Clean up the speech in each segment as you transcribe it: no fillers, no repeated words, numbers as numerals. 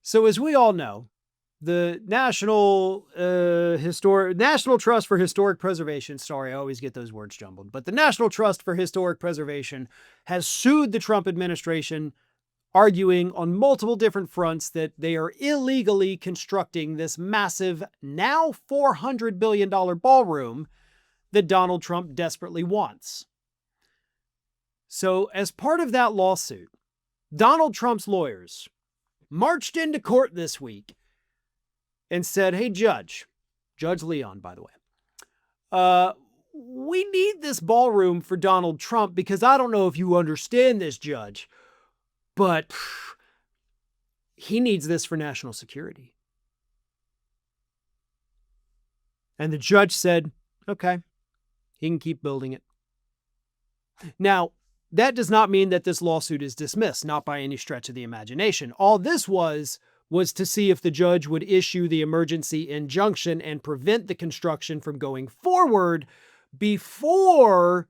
So as we all know, the National Trust for Historic Preservation, sorry, I always get those words jumbled, but the National Trust for Historic Preservation has sued the Trump administration, arguing on multiple different fronts that they are illegally constructing this massive, now $400 billion ballroom that Donald Trump desperately wants. So as part of that lawsuit, Donald Trump's lawyers marched into court this week and said, hey, Judge Leon, by the way, we need this ballroom for Donald Trump because I don't know if you understand this, Judge, but he needs this for national security. And the judge said, okay, he can keep building it. Now, that does not mean that this lawsuit is dismissed, not by any stretch of the imagination. All this was to see if the judge would issue the emergency injunction and prevent the construction from going forward before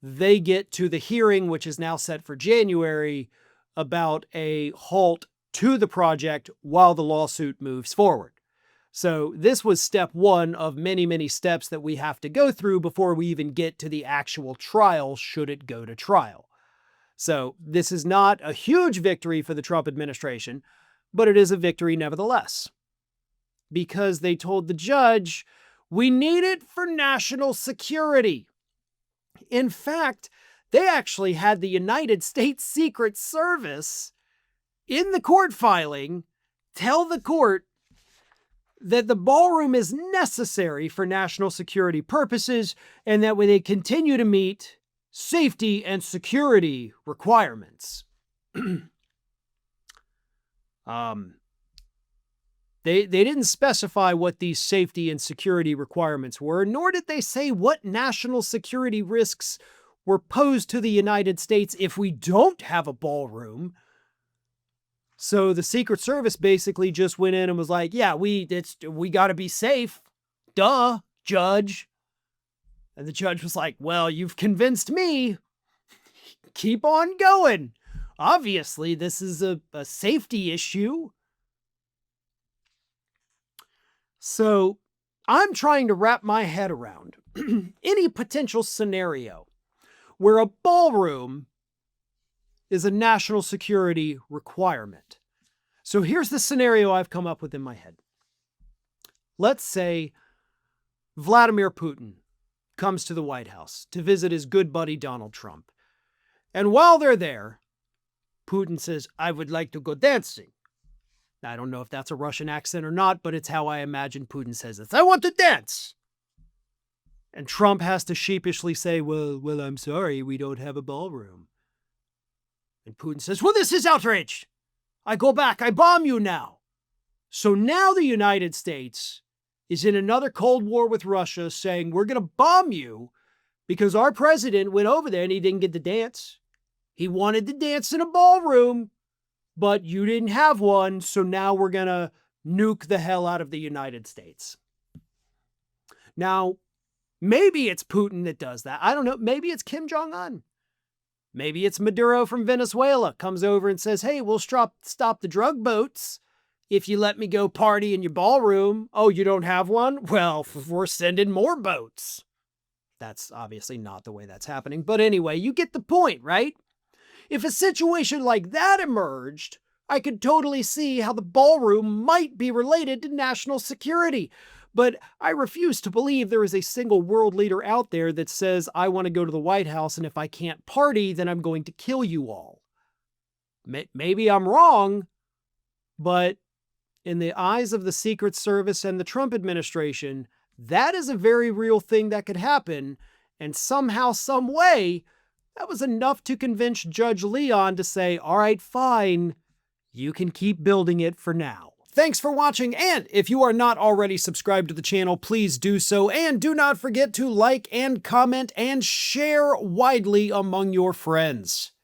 they get to the hearing, which is now set for January, about a halt to the project while the lawsuit moves forward. So this was step one of many, many steps that we have to go through before we even get to the actual trial, should it go to trial. So this is not a huge victory for the Trump administration, but it is a victory nevertheless, because they told the judge, we need it for national security. In fact, they actually had the United States Secret Service in the court filing tell the court that the ballroom is necessary for national security purposes and that when they continue to meet safety and security requirements. They didn't specify what these safety and security requirements were, nor did they say what national security risks were posed to the United States if we don't have a ballroom. So the Secret Service basically just went in and was like, yeah, we got to be safe. Duh, Judge. And the judge was like, well, you've convinced me. Keep on going. Obviously, this is a safety issue. So I'm trying to wrap my head around any potential scenario where a ballroom is a national security requirement. So here's the scenario I've come up with in my head. Let's say Vladimir Putin comes to the White House to visit his good buddy Donald Trump. And while they're there, Putin says, I would like to go dancing. I don't know if that's a Russian accent or not, but it's how I imagine Putin says this. I want to dance. And Trump has to sheepishly say, well, I'm sorry, we don't have a ballroom. And Putin says, well, this is outrage. I go back, I bomb you now. So now the United States is in another Cold War with Russia saying, we're going to bomb you because our president went over there and he didn't get to dance. He wanted to dance in a ballroom, but you didn't have one, so now we're going to nuke the hell out of the United States. Now, maybe it's Putin that does that. I don't know. Maybe it's Kim Jong-un. Maybe it's Maduro from Venezuela comes over and says, hey, we'll stop the drug boats if you let me go party in your ballroom. Oh, you don't have one? Well, we're sending more boats. That's obviously not the way that's happening. But anyway, you get the point, right? If a situation like that emerged, I could totally see how the ballroom might be related to national security. But I refuse to believe there is a single world leader out there that says, I want to go to the White House, and if I can't party, then I'm going to kill you all. Maybe I'm wrong, but in the eyes of the Secret Service and the Trump administration, that is a very real thing that could happen. And somehow, some way, that was enough to convince Judge Leon to say, all right, fine, you can keep building it for now. Thanks for watching, and if you are not already subscribed to the channel, please do so, and do not forget to like and comment and share widely among your friends.